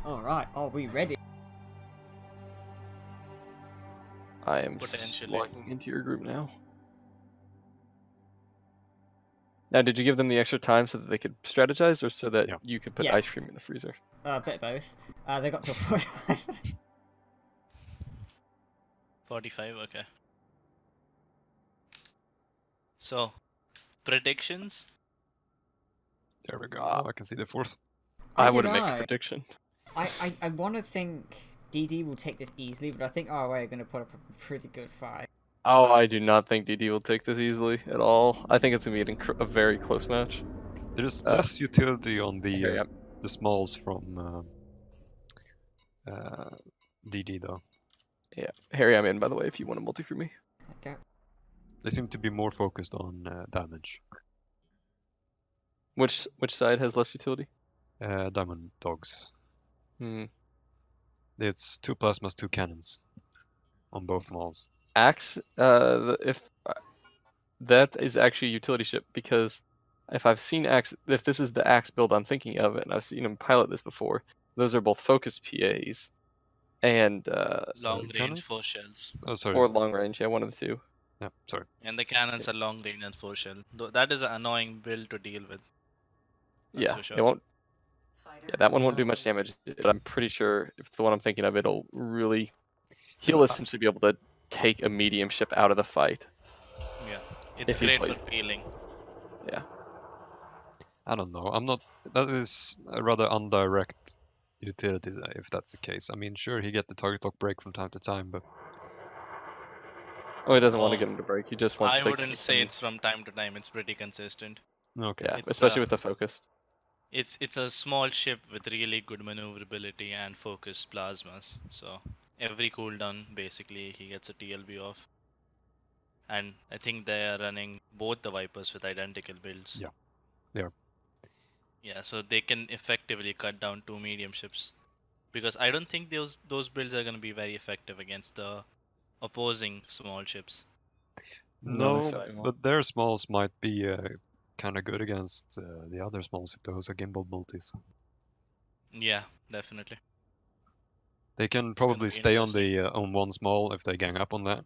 Alright, are we ready? I am Potentially. logging into your group now. Now, did you give them the extra time so that they could strategize, or so that you could put ice cream in the freezer? A bit of both. They got to 45. 45, okay. So, predictions? There we go. Now I can see the force. I wouldn't make a prediction. I want to think DD will take this easily, but I think RoA are going to put up a pretty good fight. Oh, I do not think DD will take this easily at all. I think it's going to be a very close match. There's less utility on the smalls from DD though. Yeah, Harry, I'm in, by the way, if you want to multi for me. Okay. They seem to be more focused on damage. Which side has less utility? Diamond dogs. Hmm. It's 2 plasmas, 2 cannons on both smalls. Axe, if that is actually a utility ship, because if I've seen Axe, if this is the Axe build I'm thinking of, and I've seen him pilot this before, those are both focused PAs and long range 4 shells. Oh, sorry. Or long range, yeah, one of the two. Yeah, sorry. And the cannons are long range and 4 shell. That is an annoying build to deal with. That's Yeah, for sure. it won't. Yeah, that one won't do much damage, but I'm pretty sure if it's the one I'm thinking of, it'll really. He'll essentially be able to take a medium ship out of the fight. Yeah, it's great for peeling. Yeah. I don't know. I'm not. That is a rather indirect utility, if that's the case. I mean, sure, he get the target lock break from time to time, but. Oh, he doesn't want to get him to break. He just wants to. I wouldn't say it's from time to time. It's pretty consistent. Okay. Yeah, especially with the focus. It's a small ship with really good maneuverability and focused plasmas. So every cooldown, basically, he gets a TLB off. And I think they are running both the Vipers with identical builds. Yeah, they are. Yeah, so they can effectively cut down 2 medium ships. Because I don't think those builds are going to be very effective against the opposing small ships. No, but their smalls might be kind of good against the other smalls if those are gimbal multis. Yeah, definitely. They can probably stay on the on one small if they gang up on that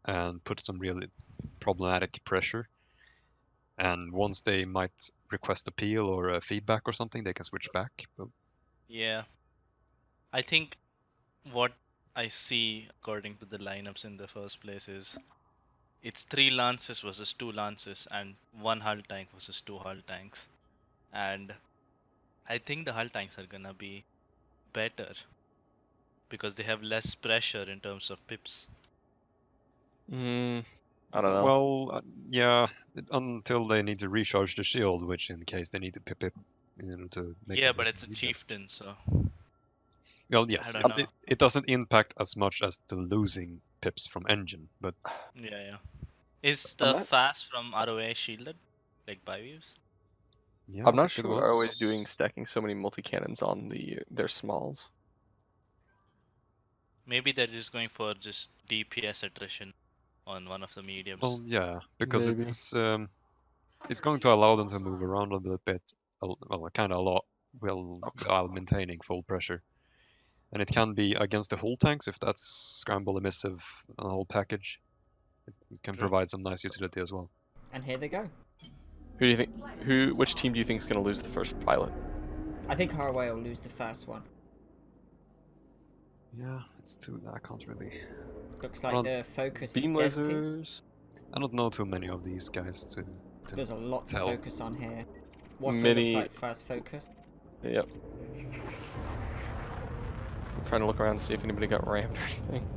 and put some really problematic pressure. And once they might request a peel or a feedback or something, they can switch back. But... Yeah. I think what I see according to the lineups in the first place is it's 3 lances versus 2 lances and 1 hull tank versus 2 hull tanks. And I think the hull tanks are gonna be better because they have less pressure in terms of pips. I don't know. Well, yeah, until they need to recharge the shield, which in case they need to pip it, to make. Yeah, but it's a chieftain, so. Well, yes, it doesn't impact as much as the losing pips from engine, but. Yeah. Is the fast from RoA shielded, like Biviews? Yeah, I'm not sure what RoA is doing, stacking so many multi-cannons on their smalls. Maybe they're just going for just DPS attrition on one of the mediums. Well, yeah, because it's going to allow them to move around a little bit, well, kind of a lot, while maintaining full pressure. And it can be against the hull tanks if that's scramble emissive and the whole package. It can provide some nice utility as well. And here they go. Who do you think? Which team do you think is going to lose the first pilot? I think RoA will lose the first one. Yeah, it's too. I can't really. Looks like the focus beam is lasers. I don't know too many of these guys to There's a lot to focus on here. What looks like first focus? Yep. I'm trying to look around to see if anybody got rammed or anything.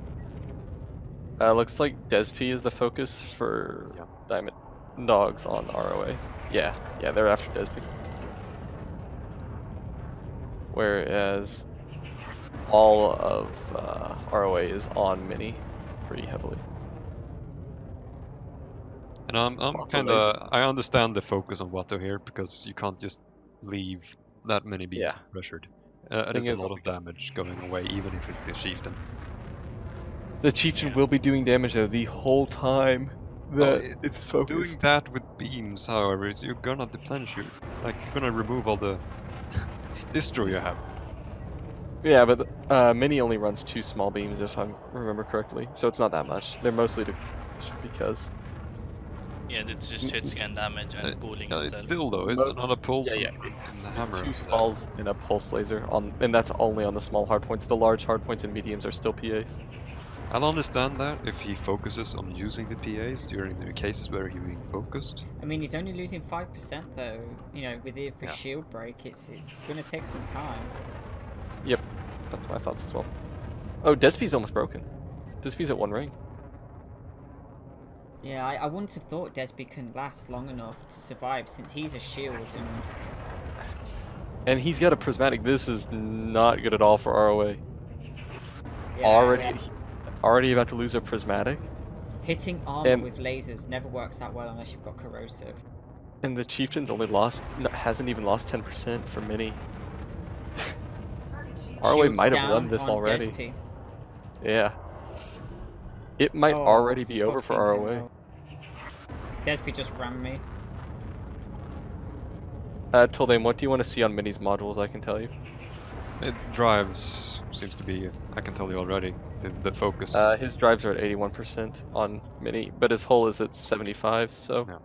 Looks like Desp is the focus for Diamond Dogs on RoA. Yeah, they're after Desp. Whereas all of RoA is on Mini pretty heavily. And I'm kind of. I understand the focus on Watto here because you can't just leave that many beams pressured. There's a lot of damage going away, even if it's a chieftain. The chieftain will be doing damage though the whole time that it's focused. Doing that with beams, however, is you're gonna deplenish you. Like, you're gonna remove all the distro you have. Yeah, but Mini only runs 2 small beams if I remember correctly, so it's not that much. They're mostly because. Yeah, it's just hit scan damage and pooling Yeah, it's itself. still though. It's another pulse Yeah, and the It's hammer. 2 after that. smalls and a pulse laser on, and that's only on the small hardpoints. The large hardpoints and mediums are still PAs. I'll understand that if he focuses on using the PAs during the cases where he's being focused. I mean, he's only losing 5% though. You know, with the Yeah. shield break, it's gonna take some time. Yep, that's my thoughts as well. Oh, Despi's almost broken. Despi's at 1 ring. Yeah, I wouldn't have thought Despi can last long enough to survive since he's a shield and... And he's got a prismatic. This is not good at all for RoA. Yeah, Already about to lose a prismatic. hitting armor And- with lasers never works out well unless you've got corrosive. And the Chieftain's only hasn't even lost 10% for Mini. RoA Shields might have down won this on already. Despi. Yeah. It might Oh, already be over for fucking RoA. hell. Despi just rammed me. Toldane, what do you want to see on Mini's modules? I can tell you. It drives seems to be. I can tell you already. The focus. His drives are at 81% on Mini, but his hull is at 75, so Yeah.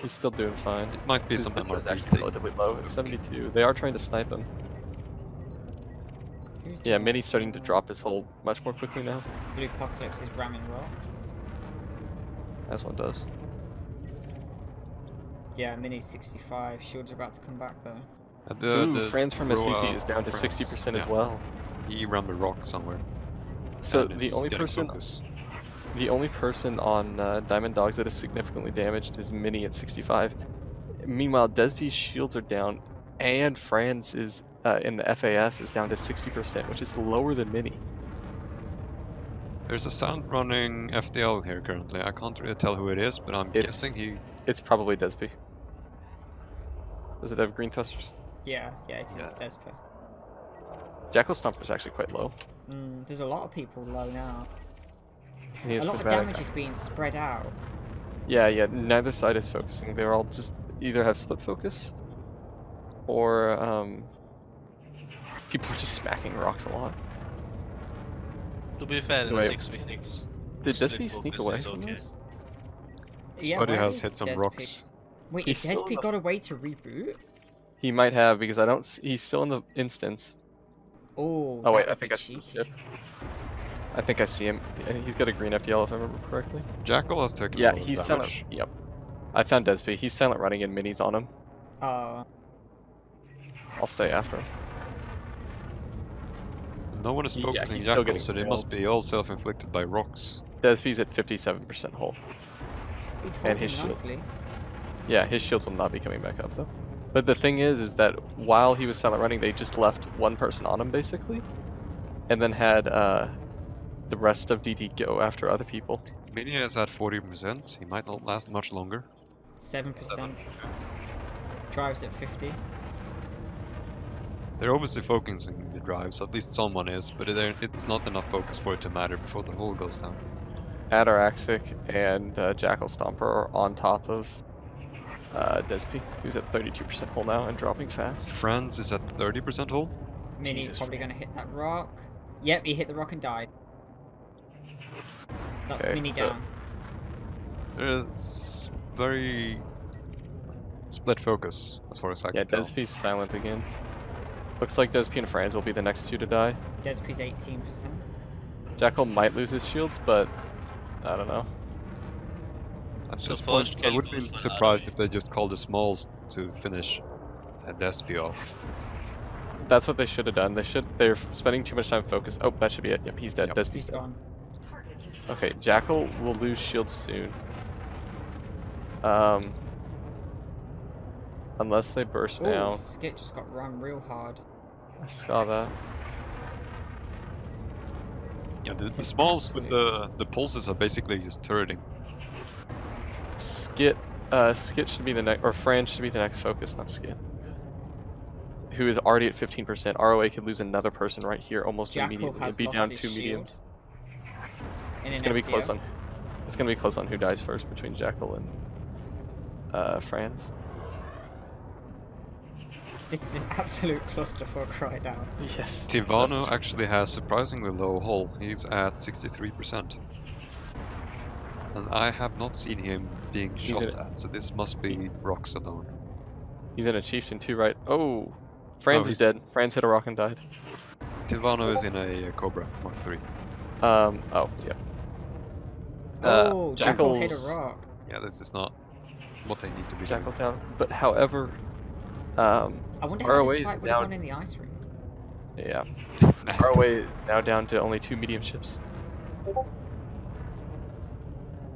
he's still doing fine. It might be His some missiles MRP actually thing. relatively low at 72. They are trying to snipe him. Who's Yeah, that? Mini's starting to drop his hull much more quickly now, Blue Apocalypse is ramming rocks. as one does. Yeah, Mini's 65. Shields are about to come back though. Ooh, Franz from SCC RoA is down to Franz, 60% as yeah. well. He rammed a rock somewhere. So and the is only getting person focus. The only person on Diamond Dogs that is significantly damaged is Mini at 65. Meanwhile, Despi's shields are down, and Franz is in the FAS is down to 60%, which is lower than Mini. There's a sound running FDL here currently. I can't really tell who it is, but I'm guessing he. It's probably Despi. Does it have green thrusters? Yeah, it's Yeah. Despi. Jackal Stomper's actually quite low. There's a lot of people low now. He has A lot of prismatic. damage is being spread out. Yeah, neither side is focusing. They're all just either have split focus, or people are just smacking rocks a lot. To be fair, in the Wait. 6v6, Did split Despi sneak focus away is from okay. this? Yeah, Buddy where has is hit some Despi? rocks. Wait, He's has still in Despi the- got a way to reboot? He might have, because I don't. He's still in the instance. Oh, Oh wait, that I would think be I see the cheeky. ship. I think I see him. He's got a green FDL if I remember correctly. Jackal has taken Yeah, a lot of he's damage. silent. Yep. I found Despi. He's silent running and Mini's on him. Oh, I'll stay after him. No one is Yeah, focusing he's still Jackal, getting so they must be all self-inflicted by rocks. Despi's at 57% hull. he's And holding his shields. nicely. Yeah, his shields will not be coming back up though. But the thing is that while he was silent running, they just left one person on him basically, and then had the rest of DD go after other people. Mini is at 40%. He might not last much longer. 7%. Drives at 50. They're obviously focusing the drives, at least someone is, but it's not enough focus for it to matter before the hull goes down. Ataraxic and Jackal Stomper are on top of Despi, who's at 32% hull now and dropping fast. Franz is at 30% hull. Mini's Jesus. probably going to hit that rock. Yep, he hit the rock and died. That's Okay, Mini so- down. There's very split focus, as far as I Yeah, can tell. Despi's silent again. Looks like Despi and Franz will be the next two to die. Despi's 18%. Jackal might lose his shields, but I don't know. At So this first point, I kill would be goes for surprised RoA. if they just called the smalls to finish Despy off. That's what they should have done. They're spending too much time focus. Oh, that should be it. Yep, he's dead. Yep. Despi's He's dead. gone. Okay, Jackal will lose shields soon. Unless they burst Oh, down. Skit just got run real hard. I saw that. Yeah, the an smalls with absolute- the pulses are basically just turreting. Skit should be the next, or Franz should be the next focus, not Skit. Who is already at 15%. RoA could lose another person right here almost Jackal immediately. has It'd be lost down his 2 shield. mediums. In It's an gonna be FDO. close on. It's gonna be close on who dies first between Jackal and Franz. This is an absolute clusterfuck right now. Yes. Tivano actually has surprisingly low hull. He's at 63%. And I have not seen him being shot at, so this must be rocks alone. He's in a chieftain too, right? Oh, Franz is dead. Franz hit a rock and died. Tivano is in a Cobra Mark III. Oh, yeah. Oh, Jackal hit a rock. Yeah, this is not what they need to be Jackal's doing. down. But however, I wonder how RoA this is fight would have down. gone in the ice ring. Yeah. Nasty. RoA is now down to only 2 medium ships.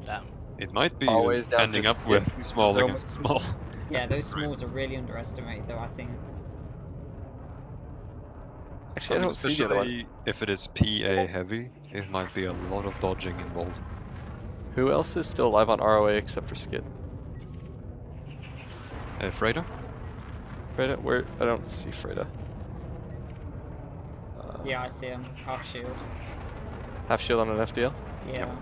Damn. It might be Always down ending to up with skip. small They're against small. Yeah, those That's great. smalls are really underestimated, though, I think. Actually, I don't see the other one. Especially if it is PA heavy, it might be a lot of dodging involved. Who else is still alive on RoA except for Skid? Freda? Freda? Where? I don't see Freda. Yeah, I see him. Half shield. Half shield on an FDL? Yeah.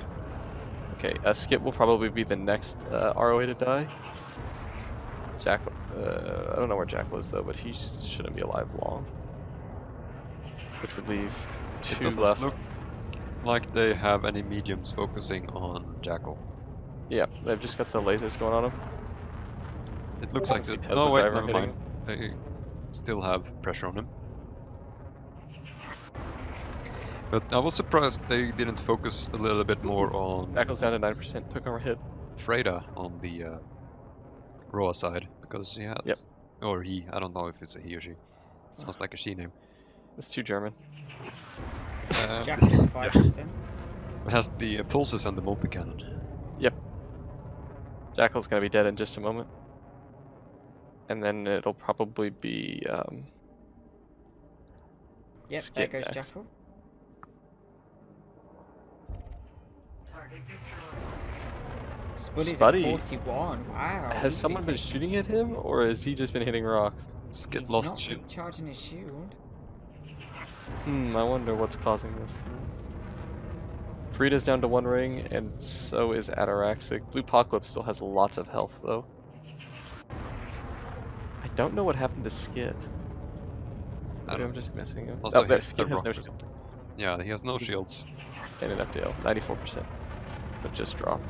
Okay, Skip will probably be the next RoA to die. Jackal, I don't know where Jackal is though, but he shouldn't be alive long. Which would leave It 2 doesn't left. look like they have any mediums focusing on Jackal. Yeah, they've just got the lasers going on him. It looks like See that. Tesla No, wait, driver never hitting mind. They still have pressure on him. But I was surprised they didn't focus a little bit more on Jackal's down to 9%, took our hit. Freda on the RoA side, because he has, or he, I don't know if it's a he or she. Sounds like a she name. It's too German. Jackal is 5%. It has the pulses and the multi-cannon. Yep. Jackal's gonna be dead in just a moment. And then it'll probably be, Yep, Skid there goes next. Jackal. Spuddy's at Spuddy. 41. Wow. Has he's someone been taking- shooting at him, or has he just been hitting rocks? Skid He's lost not shield. recharging his shield. I wonder what's causing this. Frida's down to 1 ring, and so is Ataraxic. Blue Apocalypse still has lots of health, though. I don't know what happened to Skid. I Maybe don't I'm just missing him. Must Oh, have there, hit Skid the has rock no or shield. something. Yeah, he has no shields. And an FDL, 94%. So it just dropped.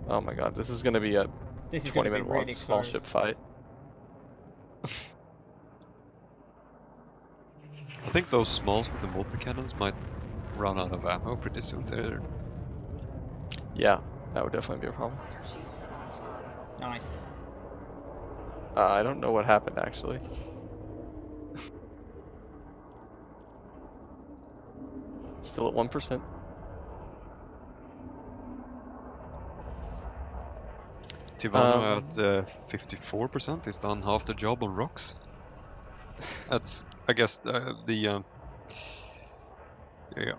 Oh my god, this is gonna be a This is 20 going to minute be long really small close. ship fight. I think those smalls with the multi-cannons might run out of ammo pretty soon. They're Yeah, that would definitely be a problem. Nice. I don't know what happened actually. Still at 1%. Tivano at 54%. He's done half the job on rocks. That's, I guess, the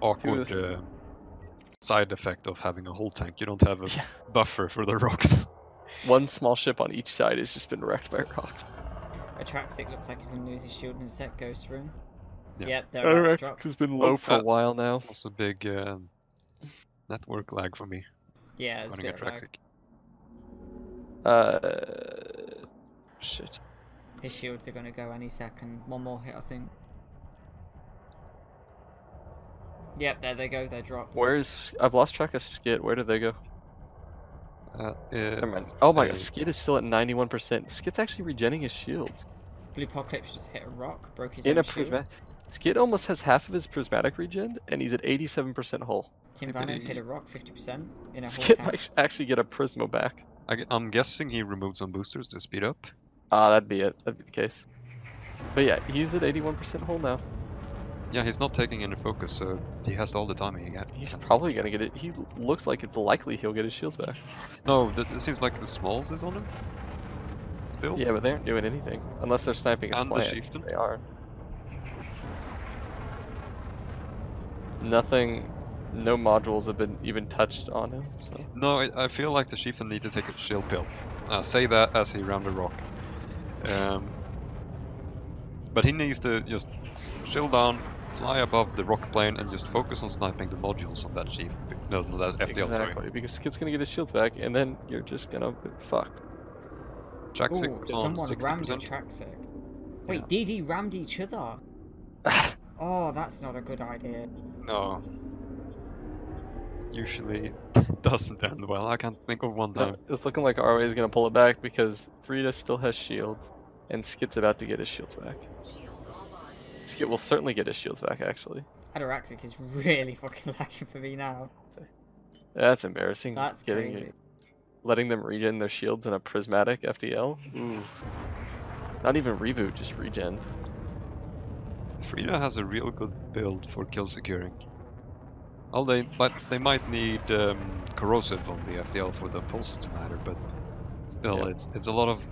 awkward side effect of having a hull tank. You don't have a buffer for the rocks. One small ship on each side has just been wrecked by rocks. Atraxic looks like he's going to lose his shield in a set Ghost Rune. Yeah. Yep, they're about to drop. Has been low for a while now. Also big network lag for me Yeah, it's a running bit of lag. Atraxic. Shit. His shields are going to go any second. One more hit, I think. Yep, there they go. They're dropped. Where's... I've lost track of Skid. Where did they go? Never mind. It's Oh my god, Skid is still at 91%. Skid's actually regenning his shields. Blue Apocalypse just hit a rock, broke his In own a shield. prismatic... Skid almost has half of his prismatic regen, and he's at 87% hull. Tim Van hit a rock, 50% in a whole Skid tank. might actually get a Prismo back. I'm guessing he removed some boosters to speed up. Ah, that'd be it. That'd be the case. But yeah, he's at 81% hull now. Yeah, he's not taking any focus, so he has all the time he can. He's probably gonna get it. He looks like it's likely he'll get his shields back. No, it seems like the smalls is on him. Still? Yeah, but they aren't doing anything. Unless they're sniping his And the plant. chieftain? They are. Nothing, no modules have been even touched on him, so. No, I feel like the chieftain need to take a shield pill. I say that as he rammed a rock. But he needs to just shield down, fly above the rock plane, and just focus on sniping the modules on that chief. No, that FDL, Exactly, sorry. because Skid's gonna get his shields back, and then you're just gonna be fucked. Traxic Oh, on someone rammed a 60%. Traxic. Wait, Yeah. DD rammed each other. Oh, that's not a good idea. No. Usually doesn't end well. I can't think of one time. It's looking like RoA is going to pull it back because Frida still has shields, and Skit's about to get his shields back. Skit will certainly get his shields back, actually. Ataraxic is really fucking lagging for me now. That's embarrassing. That's crazy. Letting them regen their shields in a prismatic FDL? Ooh. Not even reboot, just regen. Frida has a real good build for kill securing. But they might need corrosive on the FDL for the pulses to matter, but still, Yeah. it's a lot of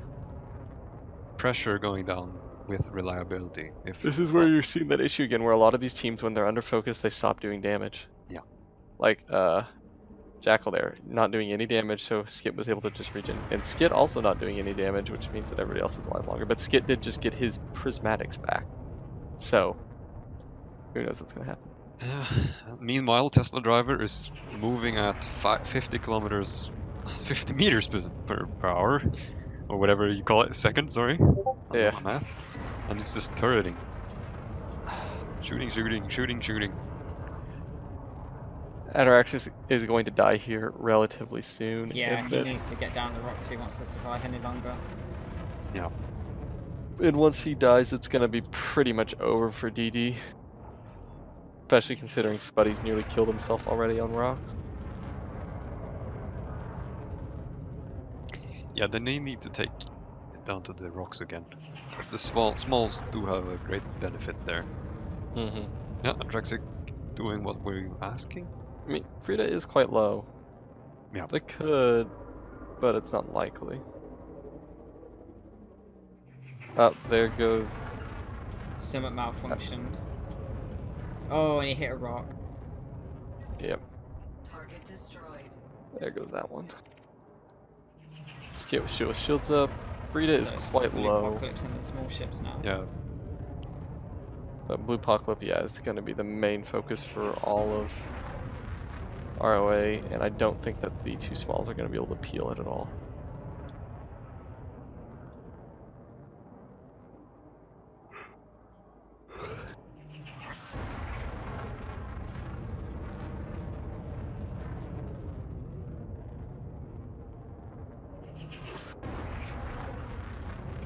pressure going down with reliability. This is where you're seeing that issue again, where a lot of these teams, when they're under focus, they stop doing damage. Yeah. Like, Jackal there, not doing any damage, so Skit was able to just regen. And Skit also not doing any damage, which means that everybody else is alive longer. But Skit did just get his prismatics back. So, who knows what's going to happen. Meanwhile, Tesla driver is moving at 50 meters per hour, or whatever you call it, second, sorry. Yeah. My math. And it's just turreting. Shooting. Atarax is going to die here relatively soon. Yeah, he needs to get down the rocks if he wants to survive any longer. Yeah. And once he dies, it's going to be pretty much over for DD. Especially considering Spuddy's nearly killed himself already on rocks. Yeah, then they need to take it down to the rocks again. The smalls do have a great benefit there. Mm-hmm. Yeah, Draxic doing what were you asking? I mean, Frida is quite low. Yeah. They could, but it's not likely. Oh, there goes... Summit malfunctioned. Oh, and he hit a rock. Yep. Target destroyed. There goes that one. Skit with shields up. Frida is it's quite Blue low. Apocalypse in the small ships now. Yeah. But Blue Apocalypse, yeah, is going to be the main focus for all of RoA, and I don't think that the two smalls are going to be able to peel it at all.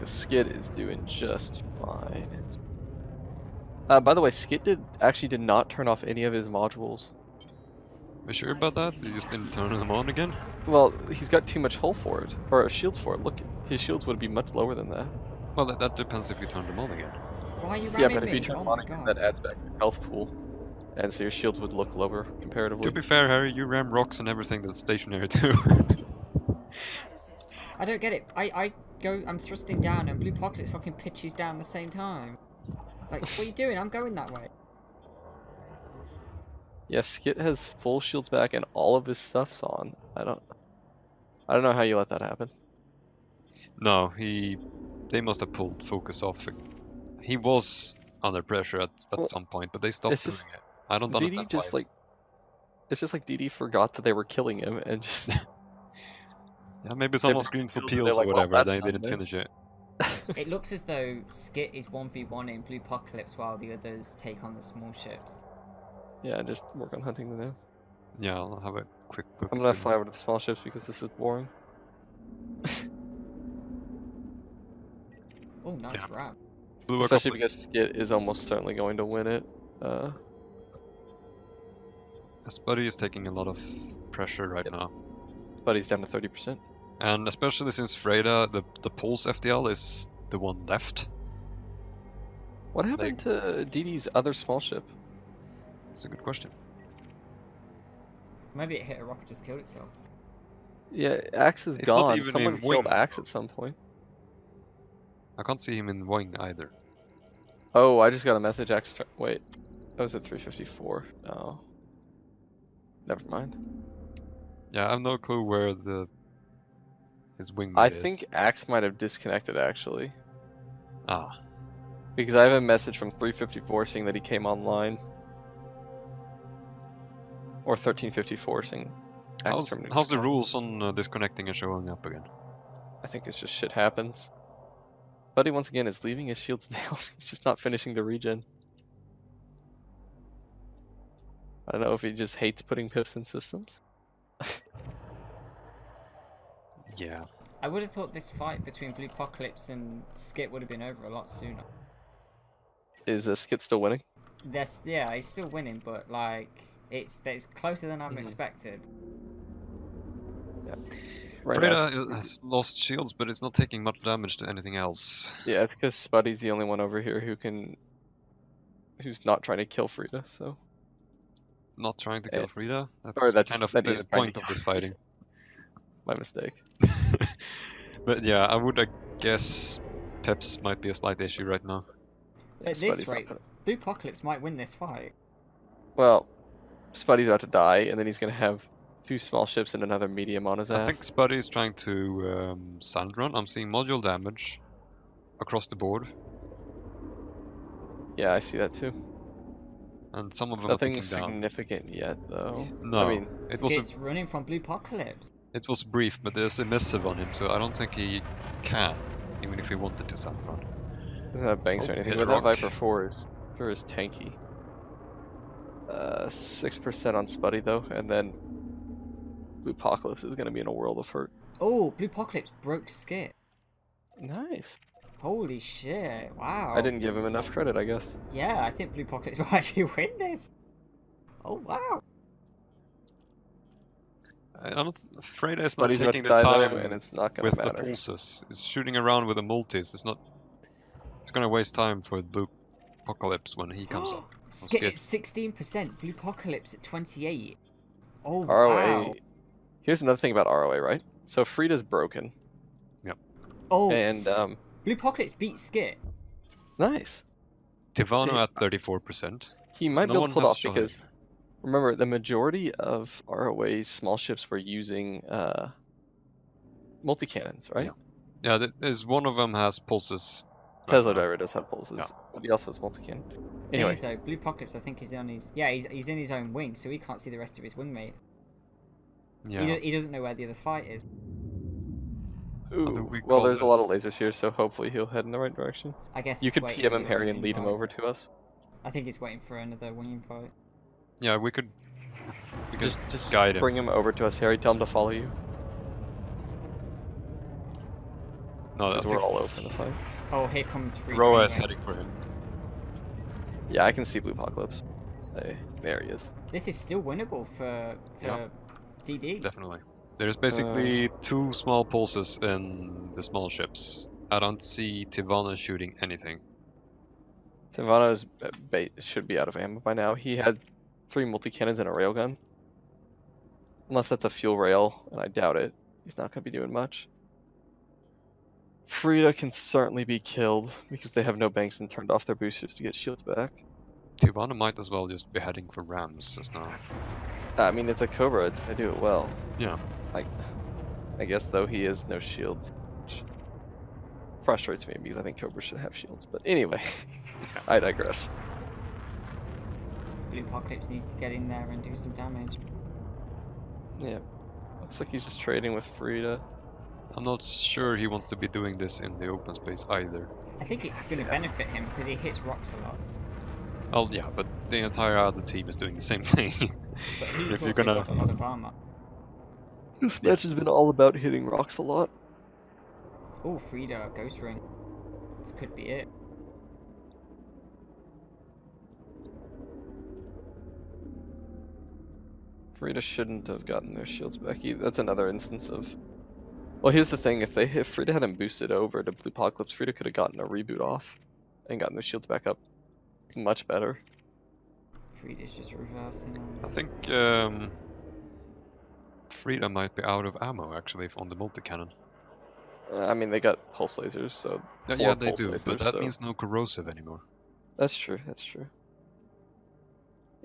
Skit is doing just fine. By the way, Skit actually did not turn off any of his modules. Are you sure about that? You just didn't turn them on again? Well, he's got too much hull for it, or shields for it. Look, his shields would be much lower than that. Well, that depends if you turn them on again. Why are you Yeah, ramming but me? if you turn Oh them on my again, God. that adds back your health pool, and so your shields would look lower comparatively. To be fair, Harry, you ram rocks and everything that's stationary too. I don't get it. I'm thrusting down and Blue Apocalypse fucking pitches down the same time. Like, what are you doing? I'm going that way. Yeah, Skit has full shields back and all of his stuff's on. I don't know how you let that happen. No, they must have pulled focus off. He was under pressure at some point, but they stopped doing it. I don't understand why. It's just like DD forgot that they were killing him and just... Yeah, maybe someone screamed for They're peels like, or well, whatever, that's they not didn't me. finish it. It looks as though Skit is 1v1 in Blue Apocalypse while the others take on the small ships. Yeah, just work on hunting them now. Yeah, I'll have a quick look. I'm gonna fly over to the small ships because this is boring. Oh, nice Yeah. ram. Blue Especially Apocalypse. because Skit is almost certainly going to win it. Spuddy is taking a lot of pressure right now. But he's down to 30%. And especially since Freyda, the Pulse FDL is the one left. What happened to DD's other small ship? That's a good question. Maybe it hit a rock and just killed itself. Yeah, Axe is It's not gone. even Someone in killed wing. Axe at some point. I can't see him in wing either. Oh, I just got a message. Axe. Wait, that was at 354. Oh, never mind. Yeah, I have no clue where his wing I is. think Axe might have disconnected actually, Ah, because I have a message from 354 saying that he came online, or 1354 saying. Axe terminated how's the call. rules on disconnecting and showing up again? I think it's just shit happens. Buddy once again is leaving his shields down. He's just not finishing the regen. I don't know if he just hates putting pips in systems. Yeah. I would have thought this fight between Blue Apocalypse and Skit would have been over a lot sooner. Is Skit still winning? Yeah, he's still winning, but like it's closer than I've expected. Yeah. Right now, Freda has lost shields, but it's not taking much damage to anything else. yeah, it's because Spuddy's the only one over here who's not trying to kill Frida, so. Not trying to kill Frida? Sorry, That's kind of that the is trying point to of kill this fighting. My mistake. But yeah, I guess Peps might be a slight issue right now. Yeah, At this Spuddy's not rate, gonna- Blue Apocalypse might win this fight. Well, Spuddy's about to die, and then he's gonna have 2 small ships and another medium on his ass. I think Spuddy is trying to sand run. I'm seeing module damage across the board, Yeah, I see that too. and some of them Nothing are ticking down. significant yet, though. No, I mean, it was Skit's running from Blue Apocalypse. it was brief, but there's a missive on him, so I don't think he can, even if he wanted to sand run. doesn't have banks or Oh, anything, hit a but that rock. Viper 4 sure is tanky. 6% on Spuddy though, and then Blue Apocalypse is gonna be in a world of hurt. Oh, Blue Apocalypse broke Skit. Nice. Holy shit! Wow. I didn't give him enough credit, I guess. Yeah, I think Blue Apocalypse will actually win this. Oh wow. I'm not afraid it's not Spuddy's about taking to the die time though, and it's not gonna with the matter. pulses. It's shooting around with the multis. It's not. It's gonna waste time for Blue Apocalypse when he comes up. Skit good. at 16%, Blue Apocalypse at 28. Oh RoA. wow. Here's another thing about RoA, right? So Frida's broken, Oh, and Blue Apocalypse beat Skit. nice. Tivano Hey, at 34%. He might No be able one to pull it has off shot because him. remember the majority of RoA's small ships were using multi-cannons, right? Yeah. Yeah, there's one of them has pulses. right Tesla now. driver does have pulses, Yeah. but he also has multi-cannon. Thing Anyway, is, though, Blue Apocalypse, I think, is on his. Yeah, he's in his own wing, so he can't see the rest of his wingmate. Yeah. He doesn't know where the other fight is. do ooh, we well, call there's a lot of this? lasers here, so hopefully he'll head in the right direction. I guess You he's could waiting PM him, for Harry, an and lead him invite. over to us. I think he's waiting for another winging fight. Yeah, we could Just guide him. bring him over to us, Harry. Tell him to follow you, No, that's because we're all open to fight. Oh, here comes Free. RoA is heading for him. Yeah, I can see Blue Apocalypse. Hey, there he is. This is still winnable for Yeah. DD. Definitely. There's basically 2 small pulses in the small ships. I don't see Tivano shooting anything. Tivano's bait should be out of ammo by now. He had 3 multi-cannons and a railgun. Unless that's a fuel rail, and I doubt it. He's not going to be doing much. Frida can certainly be killed because they have no banks and turned off their boosters to get shields back. Tivano might as well just be heading for Rams just now. I mean, it's a Cobra, it's going to do it well. Yeah. I guess, though, he has no shields, which frustrates me because I think Cobra should have shields. But anyway, I digress. Blue Apocalypse needs to get in there and do some damage. Yeah. Looks like he's just trading with Frida. I'm not sure he wants to be doing this in the open space either. I think it's going to benefit him because he hits rocks a lot. Oh yeah, but the entire other team is doing the same thing. But he's If you're also gonna- got a lot of armor. This match has been all about hitting rocks a lot. Oh, Frida, Ghost Ring. This could be it. Frida shouldn't have gotten their shields back either. That's another instance of... Well, here's the thing. If Frida hadn't boosted over to Blue Apocalypse, Frida could have gotten a reboot off and gotten their shields back up much better. Frida's just reversing. I think Frida might be out of ammo actually on the multi-cannon. I mean, they got pulse lasers, so... Yeah, 4 they pulse do, lasers, but that so- means no corrosive anymore. That's true, that's true.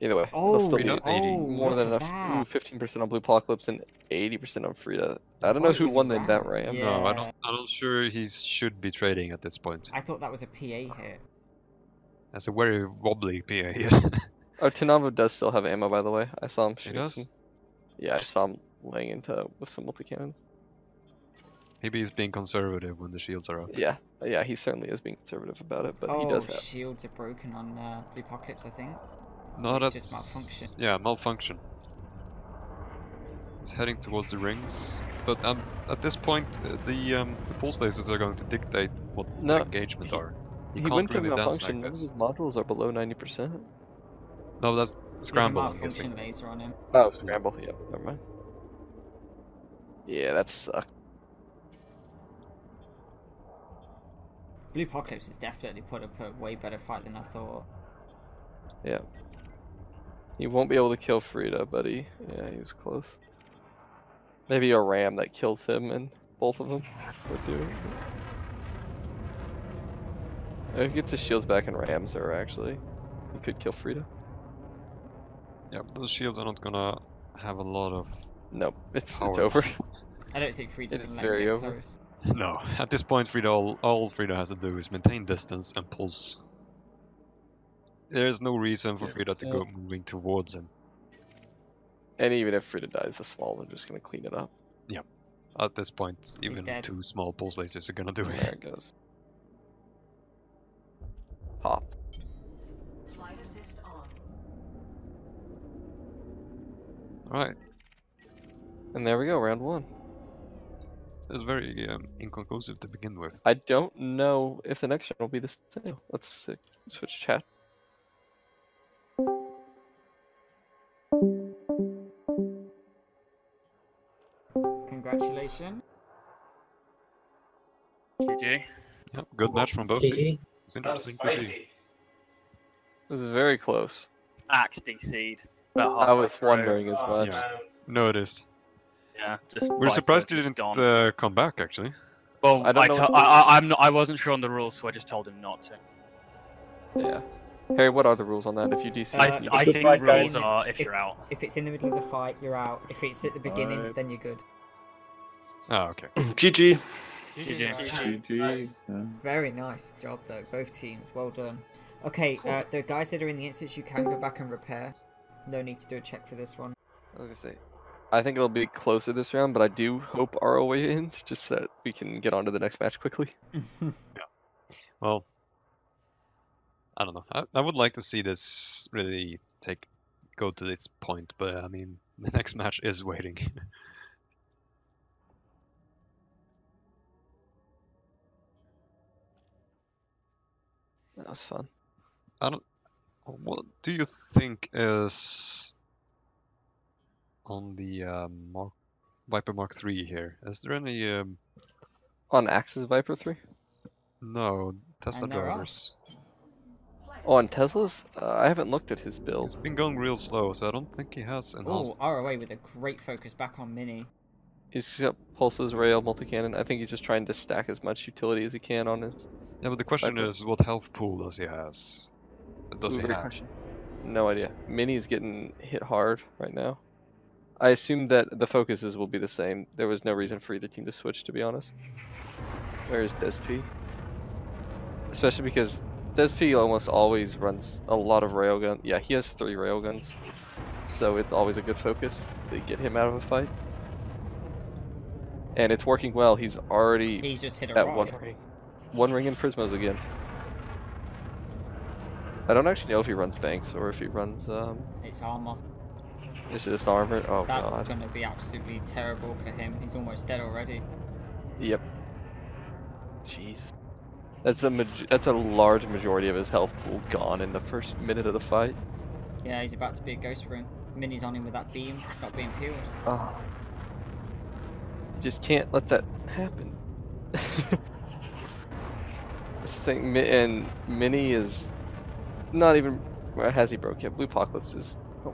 Either way, Oh, they'll still be Frida, 80. more look than at enough. that. Ooh, 15% on Blue Apocalypse and 80% on Frida. I don't know Oh, who he's won the around. event ram. Yeah. No, I'm not sure he should be trading at this point. I thought that was a PA hit. That's a very wobbly PA here. Oh, Tanavo does still have ammo, by the way. I saw him He shoot does? some. Yeah, I saw him laying into with some multi-cannons. Maybe he's being conservative when the shields are up. Yeah, yeah, he certainly is being conservative about it, but he Oh, does have. shields are broken on Blue Apocalypse, I think. No, It's that's just malfunction. Yeah, malfunction. He's heading towards the rings, but at this point, the pulse lasers are going to dictate what No, the engagement are. He can't went to really dance malfunction. like None of this. his modules are below 90%. No, that's scramble. There's a I'm guessing. malfunction laser on him. Oh, scramble. Yep, never mind. Yeah, that sucked. Blue Apocalypse has definitely put up a way better fight than I thought. Yeah. He won't be able to kill Frida, but he was close. Maybe a ram that kills him and both of them would do it. If he gets his shields back and rams are actually, he could kill Frida. Yeah, but those shields are not gonna have a lot of. Nope, it's Power. over. I don't think Frida's It gonna is let him very get over. close. No, at this point, Frida, all Frida has to do is maintain distance and pulse. There is no reason for Yeah. Frida to go moving towards him. And even if Frida dies, the small are just gonna clean it up. At this point, even dead. 2 small pulse lasers are gonna do There it. it goes. Pop. Flight assist on. Alright, And there we go, round 1. it's very inconclusive to begin with. I don't know if the next round will be the same. Let's switch chat. Congratulations. GG. Yep, good match from both teams. It's interesting to see. It was very close. Axe DC'd. About I halfway was through. wondering as much. Yeah. Noticed. Yeah, just We're surprised he Viper's didn't just gone. come back, actually. Well, I don't know what I'm not. I wasn't sure on the rules, so I just told him not to. Yeah. Harry, what are the rules on that? If you DC, I if think it's rules in- are if if- you're out. If it's in the middle of the fight, you're out. If it's at the beginning, then you're good. Ah, okay. GG. GG. Very nice job though, both teams. Well done. Okay, the guys that are in the instance, you can go back and repair. No need to do a check for this one. I was gonna say, I think it'll be closer this round, but I do hope RoA wins, just so that we can get on to the next match quickly. Well, I don't know. I would like to see this really go to its point, but I mean, the next match is waiting. That was fun. What do you think is on the Viper Mark III here? Is there any On Axis Viper 3? no Tesla And they're off. drivers? Oh, on Tesla's? I haven't looked at his It's build. been going real slow, so I don't think he has enhanced. Oh, RoA with a great focus back on Mini. He's got pulses, rail, multi-cannon. I think he's just trying to stack as much utility as he can on his. Yeah, but the question Viper. is, what health pool does he has? Does Ooh, he great have? question. No idea. Mini's getting hit hard right now. I assume that the focuses will be the same. There was no reason for either team to switch, to be honest. Where's DesP? Especially because DesP almost always runs a lot of railgun. Yeah, he has 3 railguns. So it's always a good focus to get him out of a fight. And it's working well. He's already He's just hit a at rock. one ring in Prismos again. I don't actually know if he runs banks or if he runs It's armor. is it just armor? Oh That's god. gonna be absolutely terrible for him. He's almost dead already. Yep. Jeez. That's a large majority of his health pool gone in the first minute of the fight. Yeah, he's about to be a ghost rune. Mini's on him with that beam, not being peeled. Oh. Just can't let that happen. That's the thing, and Mini is not even. Well, has he broke yet? Blue Apocalypse is. Oh.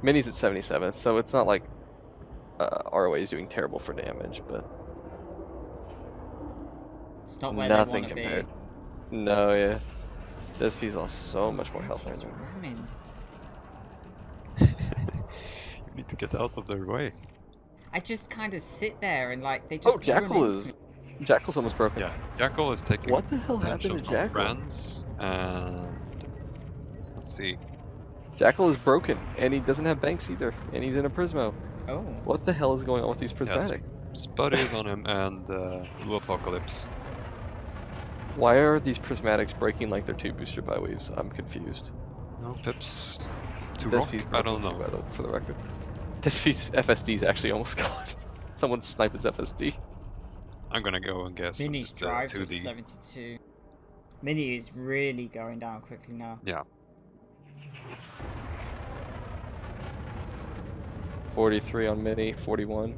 Mini's at 77, so it's not like RoA is doing terrible for damage, but It's not where they nothing want to compared. be. No, yeah. DesP's lost so much more health right He's now. ramming. You need to get out of their way. I just kind of sit there and like they just. Oh, Jackal run is. into Jackal's almost broken. Yeah, Jackal is taking What the hell happened potential to from Jackal? Brands, and let's see. Jackal is broken, and he doesn't have banks either, and he's in a Prismo. me. Oh. What the hell is going on with these Yes. prismatics? Spuddy is on him and Blue Apocalypse. Why are these prismatics breaking like they're 2 booster by waves? I'm confused. No, Pips to This rock? piece I don't broken too, know. for the record. This piece FSD's actually almost gone. Someone snipe his FSD. I'm gonna go and guess Mini's it's drives at 2D. 72. Mini is really going down quickly now. Yeah. 43 on Mini, 41.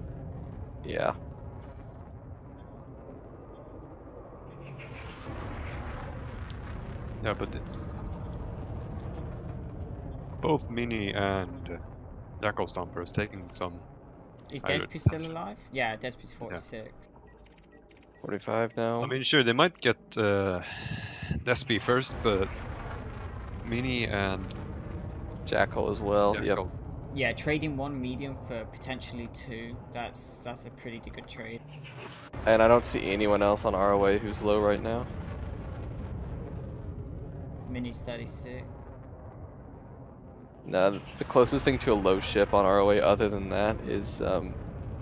Yeah. Yeah, but it's both Mini and Jackal Stompers taking some. Is I- Despy still alive? Yeah, Despy's 46. 45 now. I mean, sure, they might get Despy first, but Mini and Jackal as well. Yep. Jackal. Yeah, trading 1 medium for potentially 2. That's a pretty good trade. And I don't see anyone else on RoA who's low right now. Mini's 36. No, the closest thing to a low ship on RoA other than that is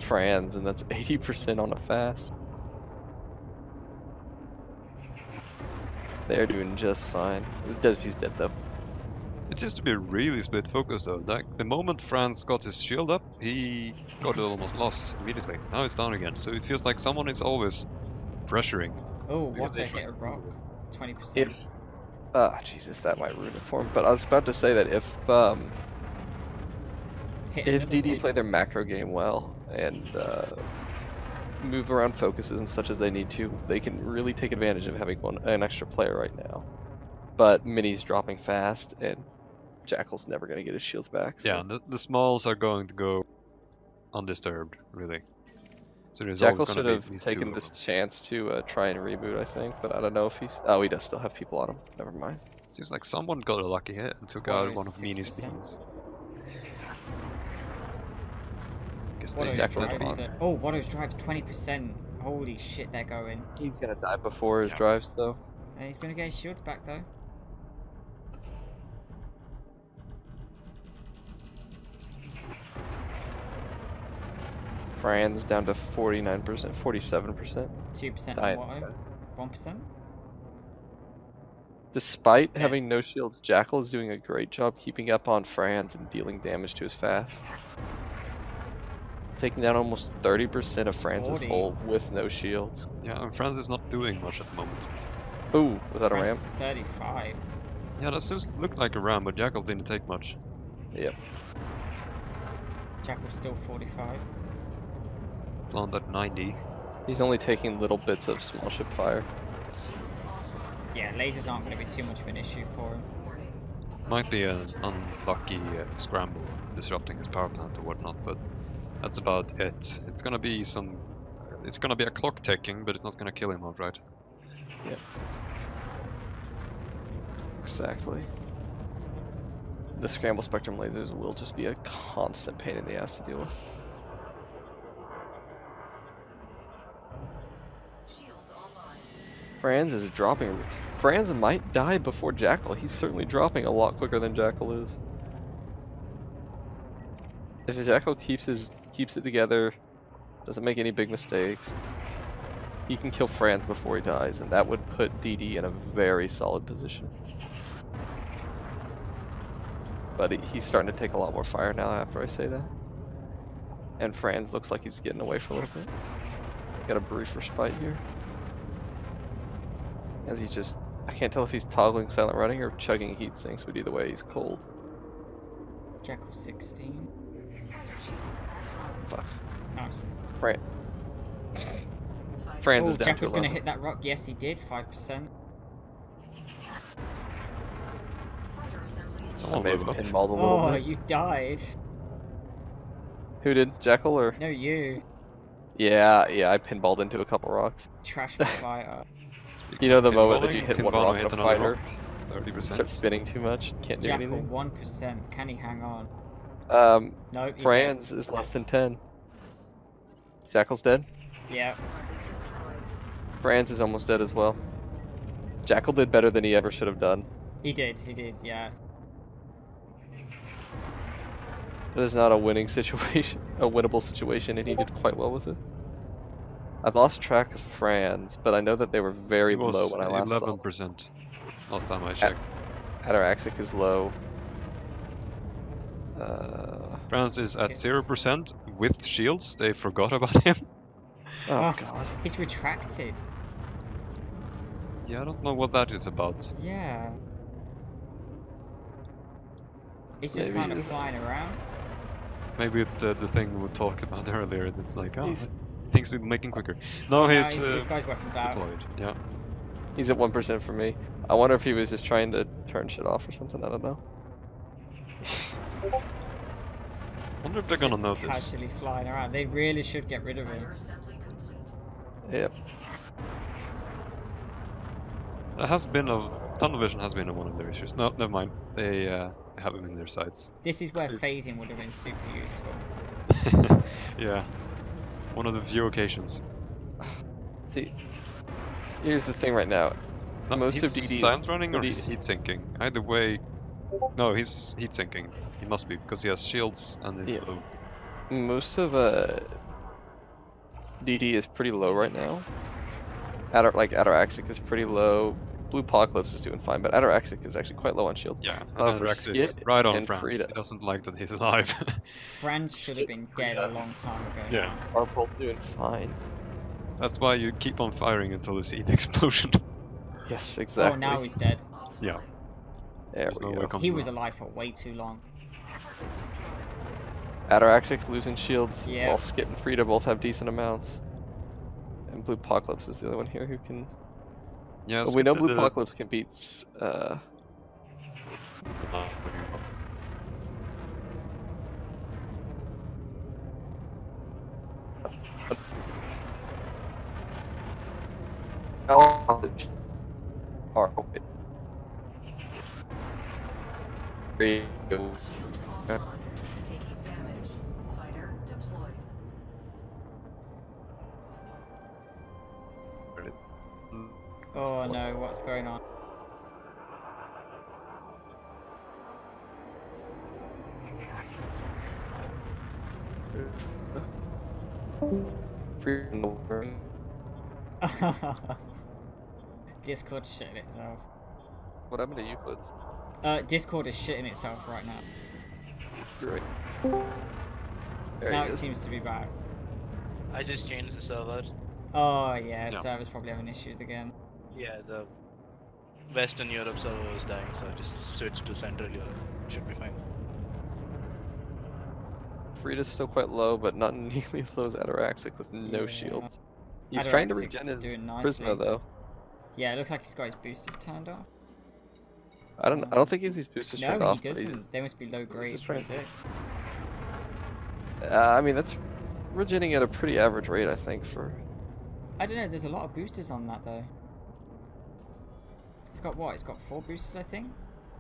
Franz, and that's 80% on a fast. They're doing just fine. Despy's dead though. It seems to be really split focus though. Like, the moment Franz got his shield up, he got it almost lost immediately. Now it's down again, so it feels like someone is always pressuring. Oh, Because what they a try hit a to rock. move 20%. If Jesus, that might ruin it for him. But I was about to say that if Hit if another DD one. play their macro game well and move around focuses and such as they need to, they can really take advantage of having an extra player right now. But Mini's dropping fast, and Jackal's never going to get his shields back. So. Yeah, the smalls are going to go undisturbed, really. So there's Jackal always should going to have be these taken two this of them. chance to try and reboot, I think, but I don't know if he's... Oh, he does still have people on him. Never mind. Seems like someone got a lucky hit and took out one of Mini's 6%. beams. Guess Watto's they Jackal's drives on. Oh, Watto's drives 20%. Holy shit, they're going. He's going to die before his Yeah. drives, though. And he's gonna get his shields back though. Franz down to 49%, 47%. 2% Dying. on Watto. 1%. Despite Dead. having no shields, Jackal is doing a great job keeping up on Franz and dealing damage to his fast. Taking down almost 30% of Franz's 40. ult with no shields. Yeah, and Franz is not doing much at the moment. Ooh, was that a ram? Francis 35. Yeah, that seems looked like a ram, but Jackal didn't take much. Yep. Jackal's still 45. Plant at 90. He's only taking little bits of small ship fire. Yeah, lasers aren't gonna be too much of an issue for him. Might be an unlucky scramble disrupting his power plant or whatnot, but that's about it. It's gonna be some. It's gonna be a clock ticking, but it's not gonna kill him outright. Yep. Exactly. The scramble spectrum lasers will just be a constant pain in the ass to deal with. Shields online. Franz is dropping. Franz might die before Jackal. He's certainly dropping a lot quicker than Jackal is. If Jackal keeps it together, doesn't make any big mistakes, he can kill Franz before he dies, and that would put DD in a very solid position. But he's starting to take a lot more fire now after I say that. And Franz looks like he's getting away for a little bit. Got a brief respite here. As he just... I can't tell if he's toggling silent running or chugging heat sinks, but either way he's cold. Jackal 16. Fuck. Nice. Franz Oh, is down to Jackal's gonna 11. hit that rock. Yes, he did. 5%. I Someone may have blew up. pinballed a little Oh, bit. you died. Who did? Jackal or? No, you. Yeah, I pinballed into a couple rocks. Trash my fighter. You know the moment that Pinballing, you hit one Pinball rock hit and a another fighter rock. It's 30%. starts spinning too much, can't do Jackal anything. 1%. Can he hang on? No, he's Franz is less than 10. Jackal's dead. dead. Yeah. Franz is almost dead as well. Jackal did better than he ever should have done. He did, yeah. It is not a winning situation, a winnable situation, and he did quite well with it. I've lost track of Franz, but I know that they were very It was low when I last saw them. 11% last time I checked. Ataraxic is low. France is at Skits. 0% with shields. They forgot about him. Oh god. He's retracted. Yeah, I don't know what that is about. Yeah. He's just Maybe kind of it is. flying around. Maybe it's the thing we talked about earlier. That's like, oh, He's- he thinks he's making quicker. No, Now he's his guy's weapons out. deployed. Yeah. He's at 1% for me. I wonder if he was just trying to turn shit off or something. I don't know. Wonder if they're He's gonna just notice. casually flying around. They really should get rid of him. Fighter assembly complete. Yep. It has been tunnel vision has been one of their issues. No, never mind. They have him in their sights. This is where Is- phasing would have been super useful. Yeah. One of the few occasions. See, here's the thing right now. No, Most he's of DD is silent running or pretty- he's heat sinking. Either way. No, he's heat sinking. He must be because he has shields and is Yeah. low. Most of DD is pretty low right now. Ataraxic is pretty low. Blue Apocalypse is doing fine, but Ataraxic is actually quite low on shield. Yeah, However, Rex is Skit right on and France. Frida He doesn't like that he's alive. Franz should have been dead a long time ago. Yeah. now. are both doing fine. That's why you keep on firing until you see the explosion. Yes, exactly. Oh, now he's dead. Yeah. There There's we no way go. coming He was back. alive for way too long. Ataraxic losing shields, Yeah. while Skit and Frida both have decent amounts. And Blue Apocalypse is the other one here who can. Yeah, But we know Blue the- Apocalypse can beat. Taking damage. Fighter deployed. Oh no, what's going on? Discord shitting itself. What happened to Euclid's? Discord is shitting itself right now. Great. There Now he it is. seems to be back. I just changed the server. Oh yeah, No. server's probably having issues again. Yeah, the Western Europe server was dying, so I just switched to Central Europe. Should be fine. Frida's still quite low, but not nearly as low as Ataraxic with no Yeah. shields. He's trying to Ataraxic's regen his doing nicely. Prisma though. Yeah, it looks like he's got his boosters turned off. I don't think he's these boosters turned No, off. he but he's- doesn't. They must be low grade just trying- resist. I mean, that's regenerating at a pretty average rate, I think, for. I don't know, there's a lot of boosters on that though. It's got what? It's got 4 boosters, I think?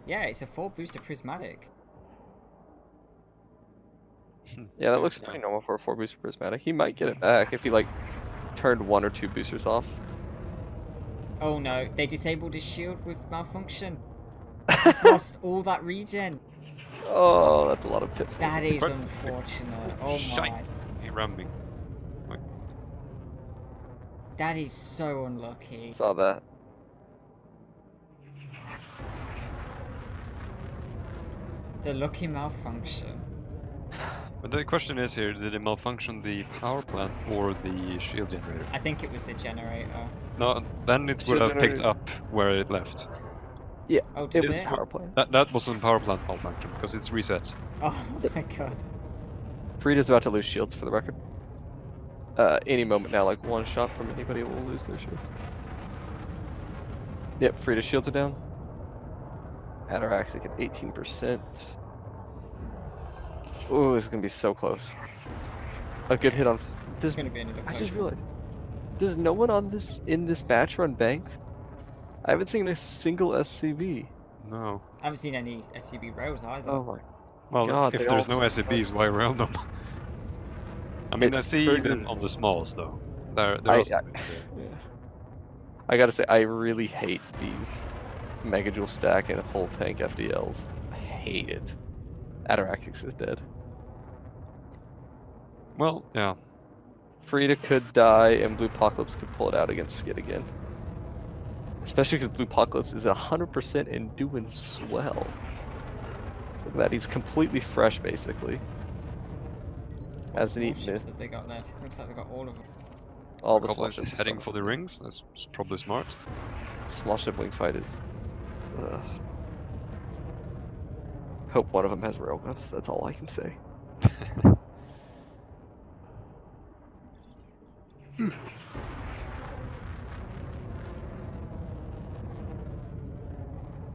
Yeah, it's a 4 booster prismatic. Yeah, that looks pretty normal for a 4 booster prismatic. He might get it back if he like turned 1 or 2 boosters off. Oh no, they disabled his shield with malfunction. He's lost all that regen. Oh, that's a lot of pips. That is But- unfortunate. Oh my. Shite. He rammed me. That is so unlucky. Saw that. The lucky malfunction. But the question is here, did it malfunction the power plant or the shield generator? I think it was the generator. No, then it would Shield have picked generator- up where it left. Oh, It did was it? power plant. That wasn't power plant malfunction because it's reset. Oh my god. Frida's about to lose shields for the record. Any moment now, like 1 shot from anybody will lose their shields. Yep, Frida's shields are down. Ataraxic at 18%. Ooh, this is gonna be so close. A good hit on. It's Does, gonna be another I close just one. realized. Does no one on in this match run banks? I haven't seen a single SCB. No. I haven't seen any SCB rails either. Oh my. Well, God, if they there's all- no SCBs, why round them? I mean, I see pretty- them on the smalls though. They're I- also I- Yeah. I gotta say, I really hate these Mega Jewel stack and whole tank FDLs. I hate it. Ataraxix is dead. Well, yeah. Frida could die, and Blue Apocalypse could pull it out against Skid again. Especially because Blue Apocalypse is 100% and doing swell. Look at that, he's completely fresh, basically. Hasn't eaten Ships it. that they got left. Looks like they got all of them. All the Couple small is ships are heading starting for the to- rings. That's probably smart. Small ship wing fight is. Ugh. Hope one of them has railguns. That's all I can say.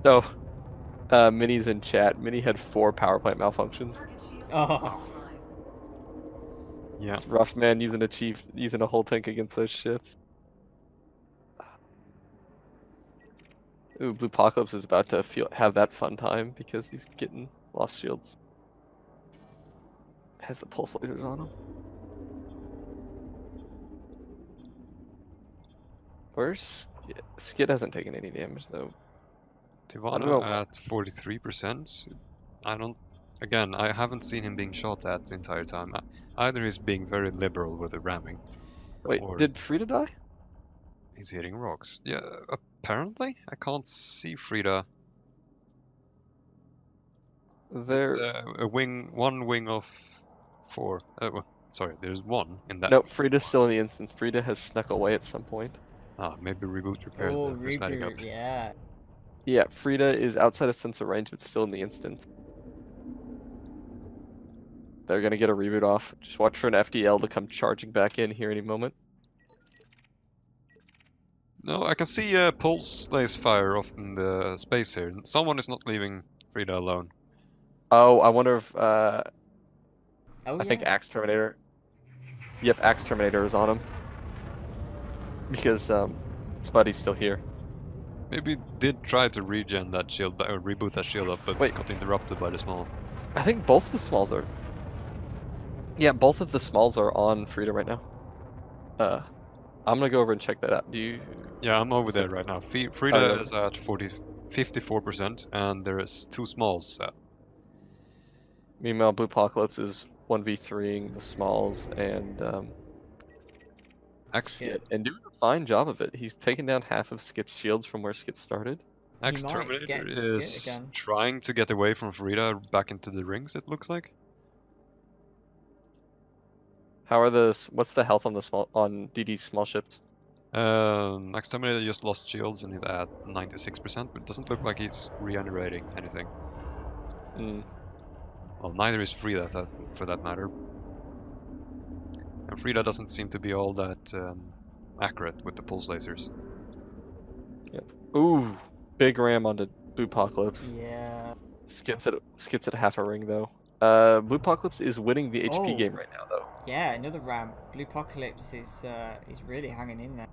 Oh, Minnie's in chat. Minnie had 4 power plant malfunctions. Target shield Oh. offline. Yeah. It's rough, man. Using a whole tank against those ships. Ooh, Blue Apocalypse is about to have that fun time because he's getting lost shields. Has the pulse lasers on him. Where's Skid hasn't taken any damage though. I don't know. Tivano at 43%. Again, I haven't seen him being shot at the entire time. Either he's being very liberal with the ramming, Wait, or did Frida die? he's hitting rocks. Yeah, apparently. I can't see Frida. There. One wing of 4. Sorry, there's one in that. No, Frida's still in the instance. Frida has snuck away at some point. Ah, maybe reboot repair Oh, the prismatic up. reboot, yeah. Yeah, Frida is outside of sensor range, but still in the instance. They're gonna get a reboot off. Just watch for an FDL to come charging back in here any moment. No, I can see pulse lace fire off in the space here. Someone is not leaving Frida alone. Oh, I wonder if Oh, I think Axe Terminator. Yep, Axe Terminator is on him. Because Spuddy's still here. Maybe did try to regen that shield, or reboot that shield up, but Wait. got interrupted by the small. I think both the smalls are. Yeah, both of the smalls are on Frida right now. I'm gonna go over and check that out. Do you? Yeah, I'm over there right now. Frida yeah. is at 54%, and there is 2 smalls. Meanwhile, Blue Apocalypse is 1v3ing the smalls and Skid. and doing a fine job of it. He's taken down half of Skid's shields from where Skid started. Axe might Terminator get Skid is again. trying to get away from Frida back into the rings, it looks like. How are what's the health on DD's small ships? Axe Terminator just lost shields and he's at 96%, but it doesn't look like he's regenerating anything. Mm. Well, neither is Frida, for that matter. And Frida doesn't seem to be all that accurate with the pulse lasers. Ooh, big ram onto Blue Apocalypse. Yeah. Skits at half a ring though. Blue Apocalypse is winning the HP Oh. game right now though. Yeah, another ram. Blue Apocalypse is really hanging in there.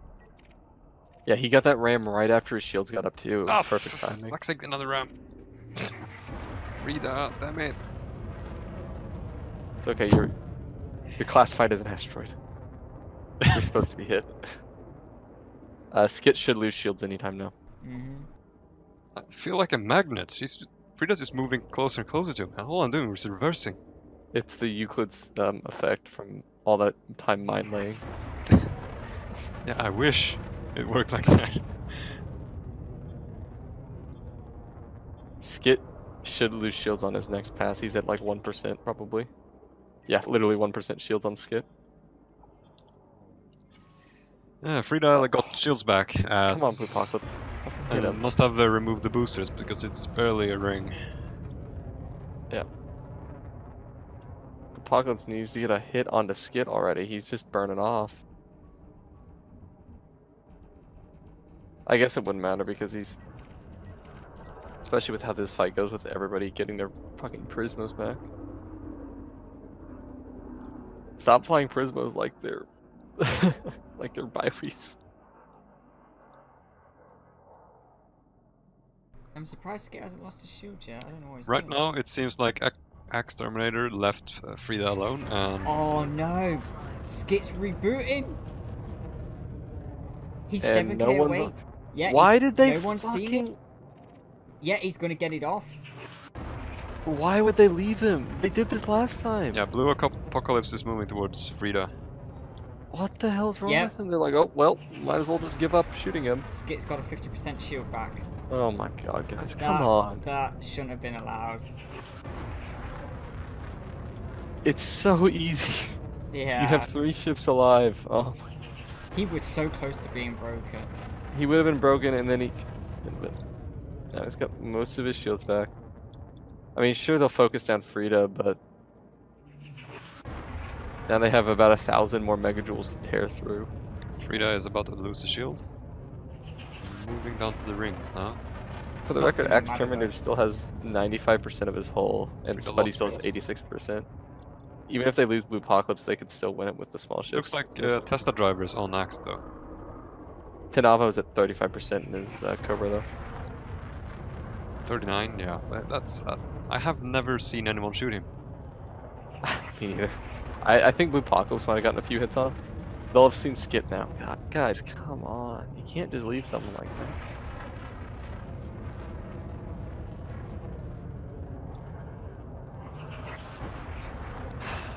Yeah, he got that ram right after his shields got up too. It was perfect timing. Lexig, another ram. Frida, damn it. It's okay. You're classified as an asteroid. You're supposed to be hit. Skit should lose shields anytime now. Mm-hmm. I feel like a magnet. Frida's just moving closer and closer to him. And all I'm doing is reversing. It's the Euclid's effect from all that time mind laying. Yeah, I wish it worked like that. Skit should lose shields on his next pass. He's at like 1% probably. Yeah, literally 1% shields on Skit. Yeah, Frida got shields back. Come on, Blue Apocalypse. Get him. Must have removed the boosters because it's barely a ring. Apocalypse needs to get a hit onto Skit already. He's just burning off. I guess it wouldn't matter because he's... Especially with how this fight goes with everybody getting their fucking Prismos back. Stop flying Prismos like they're... like they're Bi-Weaves. I'm surprised Skit hasn't lost his shield yet. I don't know what he's Right doing. now, it seems like Axe Terminator left Frida alone, and Oh no! Skit's rebooting! He's And 7k no one's away. on- Yeah, Why he's- did they no one's seen it. fucking... Yeah, he's gonna get it off. Why would they leave him? They did this last time. yeah, Blue Apocalypse is moving towards Frida. What the hell's wrong Yep. with him? They're like, oh, well, might as well just give up shooting him. Skit's got a 50% shield back. Oh my god, guys, come on. That shouldn't have been allowed. It's so easy. Yeah. You have 3 ships alive. Oh my. He was so close to being broken. He would have been broken and then he... But now he's got most of his shields back. I mean, sure they'll focus down Frida, but... Now they have about 1,000 more megajoules to tear through. Frida is about to lose the shield. Moving down to the rings now. For the not record, gonna Axe matter, Terminator still has 95% of his hull, and Frida Spuddy lost still has rolls. 86%. Even if they lose Blue Apocalypse, they could still win it with the small ships. Looks like Tesla drivers on Axe though. Tanavo's at 35% in his Cobra though. 39, yeah. That's. I have never seen anyone shoot him. Me neither. I think Blue Apocalypse might have gotten a few hits on him. They'll have seen Skit now. God, guys, come on. You can't just leave something like that.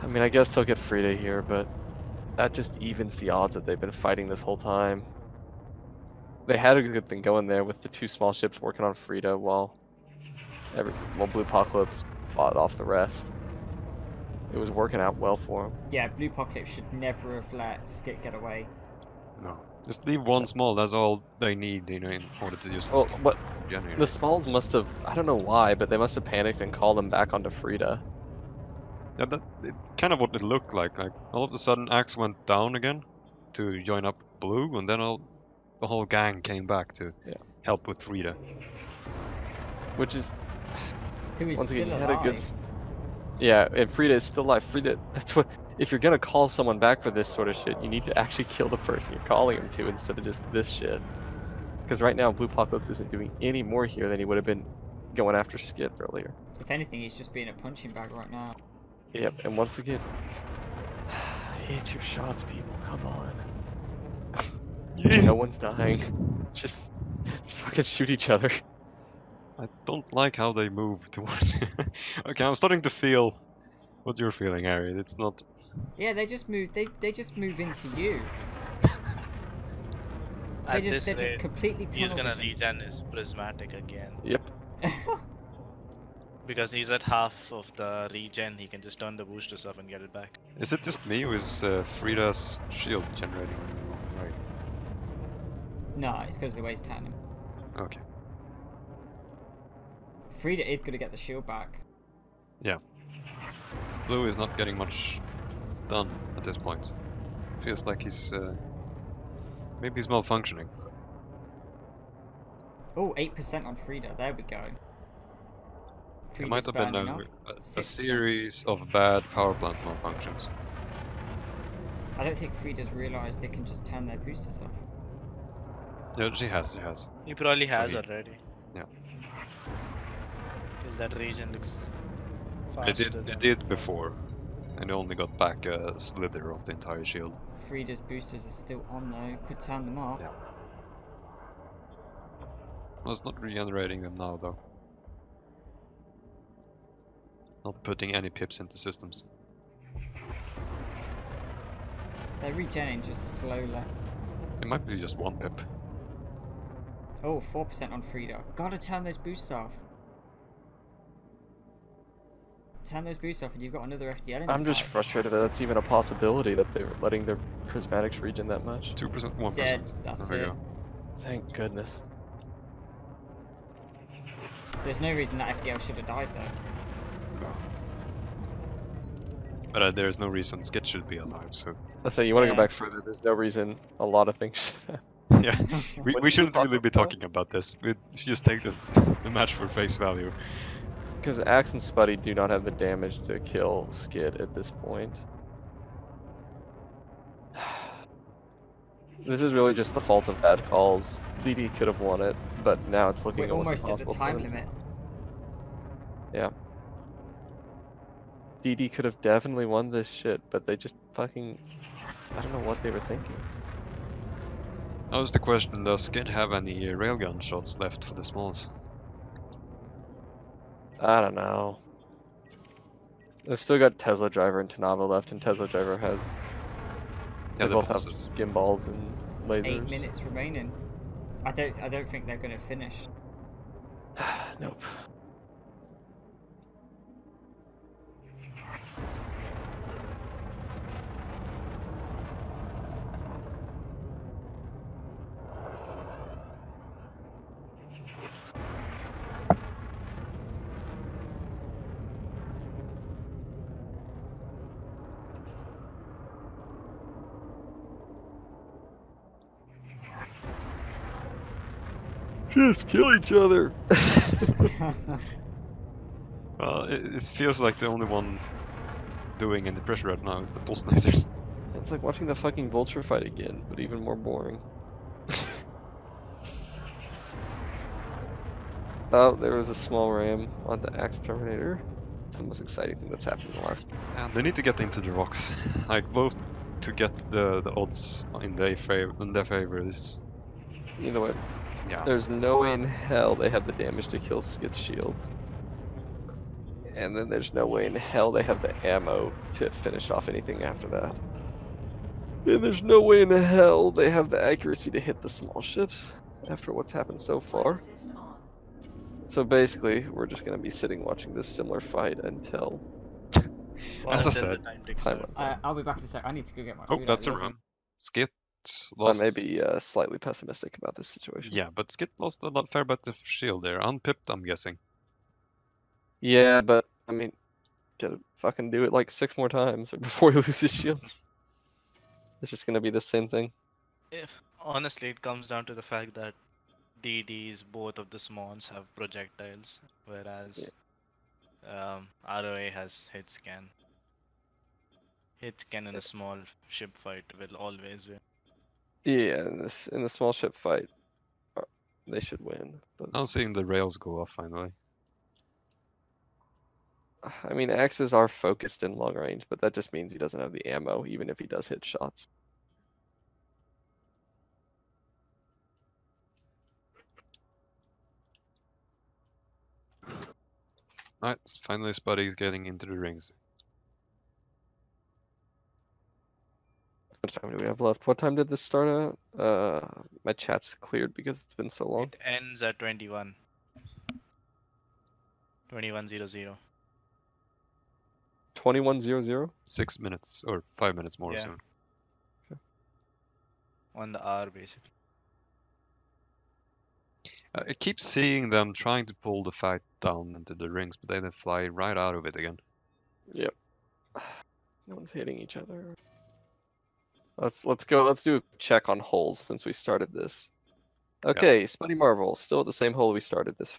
I mean, I guess they'll get Frida here, but that just evens the odds that they've been fighting this whole time. They had a good thing going there with the 2 small ships working on Frida while Blue Apocalypse fought off the rest. It was working out well for him. Yeah, Blue Apocalypse should never have let Skit get away. No. Just leave one small, that's all they need, you know, in order to just Oh, stop but generating. the smalls must have, I don't know why, but they must have panicked and called them back onto Frida. Yeah, that kind of what it looked like. Like all of a sudden, Axe went down again to join up Blue, and then the whole gang came back to help with Frida. Which is, Who is once still again, he had a alive. good... Yeah, and Frida is still alive. Frida, that's what, if you're gonna call someone back for this sort of shit, you need to actually kill the person you're calling him to instead of just this shit. Because right now, Blue Apocalypse isn't doing any more here than he would have been going after Skit earlier. If anything, he's just being a punching bag right now. Yep, and once again, hit your shots, people, come on. No one's dying. Just fucking shoot each other. I don't like how they move towards. Okay, I'm starting to feel what you're feeling, Harry. It's not. Yeah, they just move. They just move into you. At They're this just rate, completely he's tunnel gonna vision. regen his prismatic again. Yep. Because he's at half of the regen, he can just turn the boosters off and get it back. Is it just me, or is Frida's shield generating on the wrong way? No, it's because of the way he's tapping him. Okay. Frida is going to get the shield back. Blue is not getting much done at this point. Feels like he's maybe he's malfunctioning. Oh, 8% on Frida. There we go. It might have been a 6%. series of bad power plant malfunctions. I don't think Frida's realised they can just turn their boosters off. Yeah, she has. He probably has Okay. already. Yeah. Because that regen looks It faster. did before, and it only got back a slither of the entire shield. Frida's boosters are still on though. Could turn them off. Yeah. Well, it's not regenerating them now though. Not putting any pips into systems. They're regenerating just slowly. It might be just one pip. Oh, 4% on Frida. Gotta turn those boosts off. Turn those boosts off and you've got another FDL in the I'm just fight. frustrated that that's even a possibility that they're letting their prismatics regen that much. 2%, 1%. Yeah, that's There we it. go. Thank goodness. There's no reason that FDL should have died though. But there's no reason Skit should be alive, so Let's say you want to Yeah. go back further, there's no reason a lot of things should happen. yeah. we What shouldn't did we really be talk about? talking about this. We should just take the match for face value. Because Axe and Spuddy do not have the damage to kill Skid at this point. This is really just the fault of bad calls. DD could have won it, but now it's looking We're almost almost at the impossible for time him. limit. Yeah. DD could have definitely won this shit, but they just fucking... I don't know what they were thinking. That was the question, does Skid have any railgun shots left for the smalls? I don't know. They've still got Tesla Driver and Tanava left, and Tesla Driver has They the both have pulses. gimbals and lasers. 8 minutes remaining. I don't think they're gonna finish. Nope. Just kill each other. Well, it feels like the only one doing any pressure right now is the pulse lasers. It's like watching the fucking vulture fight again, but even more boring. Oh, there was a small ram on the Axe Terminator. It's the most exciting thing that's happened in the last. And they need to get into the rocks, like both to get the odds in their favor is. You know what? Yeah. There's no way in hell they have the damage to kill Skid's shields. And then there's no way in hell they have the ammo to finish off anything after that. And there's no way in hell they have the accuracy to hit the small ships after what's happened so far. Assist on. So basically, we're just going to be sitting watching this similar fight until As I Until the said. time takes time out. runs out. I'll be back in a sec. I need to go get my Oh, food. that's out a of the ram. oven. Skit I lost. may be slightly pessimistic about this situation. Yeah, but Skit lost a fair bit of shield there. Unpipped, I'm guessing. Yeah, but I mean, gotta fucking do it like 6 more times before he loses shields. It's just gonna be the same thing. Honestly, it comes down to the fact that DDs, both of the Smons, have projectiles, whereas RoA has hit scan. Hit scan in a small ship fight will always win. Yeah, in the small ship fight, they should win. But I'm seeing the rails go off finally. I mean, axes are focused in long range, but that just means he doesn't have the ammo, even if he does hit shots. Alright, finally Spuddy's getting into the rings. How much time do we have left? What time did this start at? My chat's cleared because it's been so long. It ends at 21. 21:00. 21:00. 6 minutes or 5 minutes more Yeah. soon. On the hour, basically. I keep seeing them trying to pull the fight down into the rings, but they then fly right out of it again. Yep. No one's hitting each other. Let's go. Let's do a check on holes since we started this. Okay, Spuddy Marvel still at the same hole we started this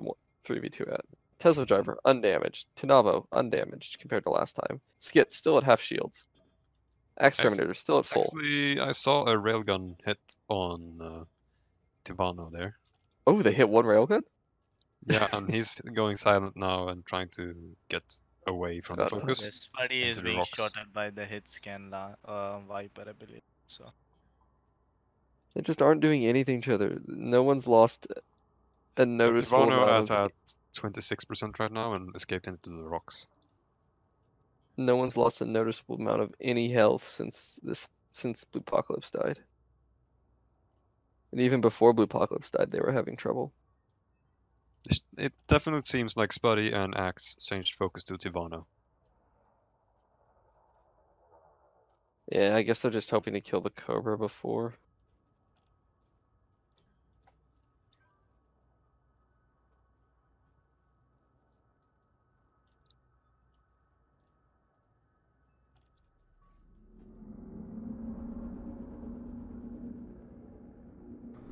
3v2 at. Tesla Driver undamaged. Tinavo undamaged compared to last time. Skit still at half shields. Axe Terminator still at full. Actually, I saw a railgun hit on Tivano there. Oh, they hit one railgun? Yeah, and he's going silent now and trying to get away from the Got it. focus. This buddy into is the being rocks. shot at by the hit scan Viper, I believe. So They just aren't doing anything to each other. No one's lost a noticeable Tivano amount is of... at 26% right now and escaped into the rocks. No one's lost a noticeable amount of any health since Blue Apocalypse died. And even before Blue Apocalypse died, they were having trouble. It definitely seems like Spuddy and Axe changed focus to Tivano. Yeah, I guess they're just hoping to kill the Cobra before.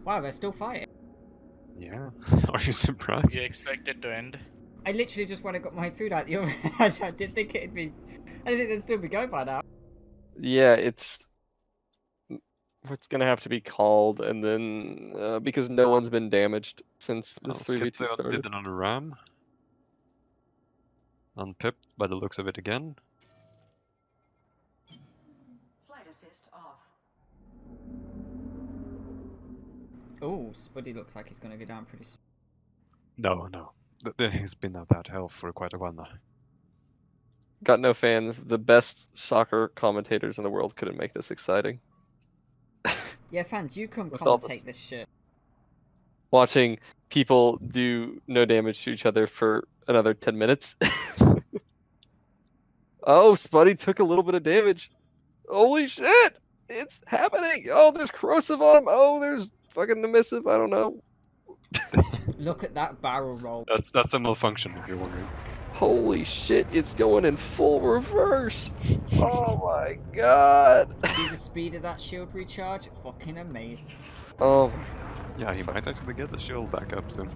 Wow, they're still fighting. Yeah, are you surprised? you expect it to end? I literally just went and got my food out the oven. I didn't think it'd be. I didn't think they'd still be going by now. Yeah, it's gonna have to be called, and then because no one's been damaged since this 3v2 Skit started. did it on a ram. Unpipped by the looks of it again. Flight assist off. Oh, Spuddy looks like he's gonna go down pretty soon. No. He's been at that health for quite a while now. Got no fans. The best soccer commentators in the world couldn't make this exciting. Yeah, fans, you come With all commentate this shit. Watching people do no damage to each other for another 10 minutes. Oh, Spuddy took a little bit of damage. Holy shit! It's happening! Oh, there's corrosive on him. Oh, there's fucking emissive. I don't know. Look at that barrel roll. That's a malfunction, if you're wondering. Holy shit, it's going in full reverse. Oh my god. See the speed of that shield recharge? Fucking amazing. Oh, Yeah, he might actually get the shield back up soon.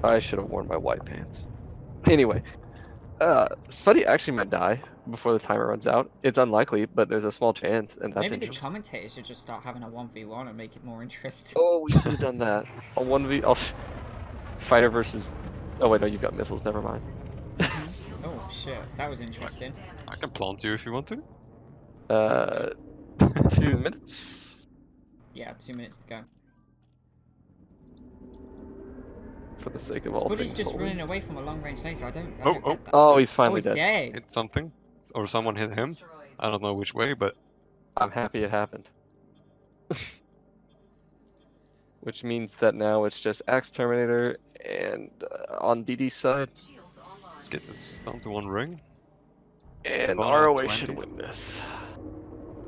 I should have worn my white pants. Anyway, Spuddy actually might die before the timer runs out. It's unlikely, but there's a small chance, and that's Maybe the interesting. commentators should just start having a 1v1 and make it more interesting. Oh, we could have done that. A 1v... Oh, fighter versus... Oh wait, no, you've got missiles. Never mind. Oh shit, that was interesting. I can plant you if you want to. 2 minutes Yeah, 2 minutes to go. for the sake of all Spuddy's things just holy. running away from a long-range laser. I don't Oh, get that. Oh, he's Oh, finally he's dead. dead. Hit something, or someone hit him. Destroyed. I don't know which way, but I'm happy it happened. Which means that now it's just Axe Terminator and on DD's side. Shields online. let's get this down to 1 ring. And Well, RoA 20. should win this.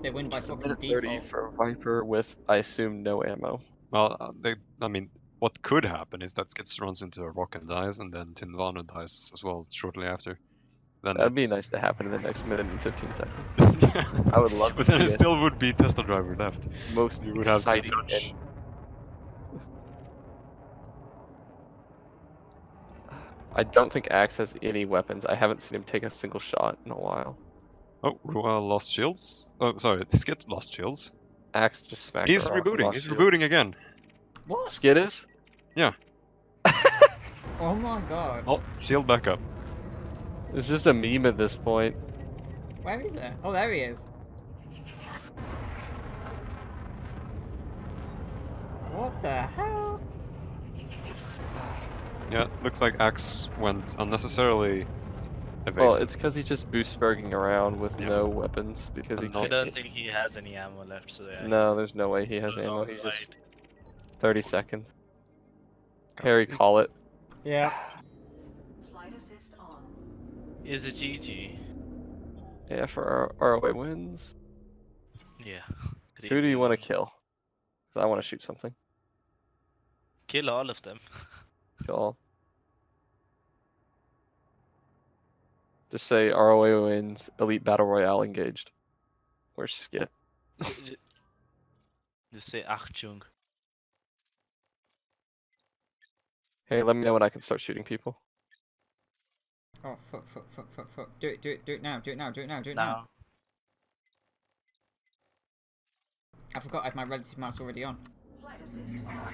They win by It's a fucking minute 30 default. for Viper with, I assume, no ammo. Well, I mean, what could happen is that Skits runs into a rock and dies, and then Tinvano dies as well shortly after. Then That'd be it's- nice to happen in the next minute and 15 seconds. I would love to But then see it it. still would be Tesla driver left. Most You would have to exciting judge. and- I don't think Axe has any weapons. I haven't seen him take a single shot in a while. Oh, RoA lost shields. Oh, sorry, Skit lost shields. Axe just smacked He's her off and rebooting. lost He's shield. rebooting again. What? Skid is? Oh my god. Oh, shield back up. It's just a meme at this point. Where is it? Oh, there he is. What the hell? Yeah, looks like Axe went unnecessarily evasive. Well, it's because he's just boost-berging around with Yeah. no weapons because he And I can't. don't think he has any ammo left, so yeah. No, there's no way he has he's ammo. He's just alright. 30 seconds. Harry, call it. Yeah. Flight assist on. Is it GG? Yeah, for RoA wins. Yeah. Who do you want to kill? 'Cause I want to shoot something. Kill all of them. Kill all. Just say RoA wins. Elite Battle Royale engaged. Where's Skit? Just say Achtung. Hey, let me know when I can start shooting people. Oh, fuck, fuck, fuck, fuck, fuck. Do it now, do it now, do it now, do it now. Now. I forgot I had my relative mouse already on. Flight assist on.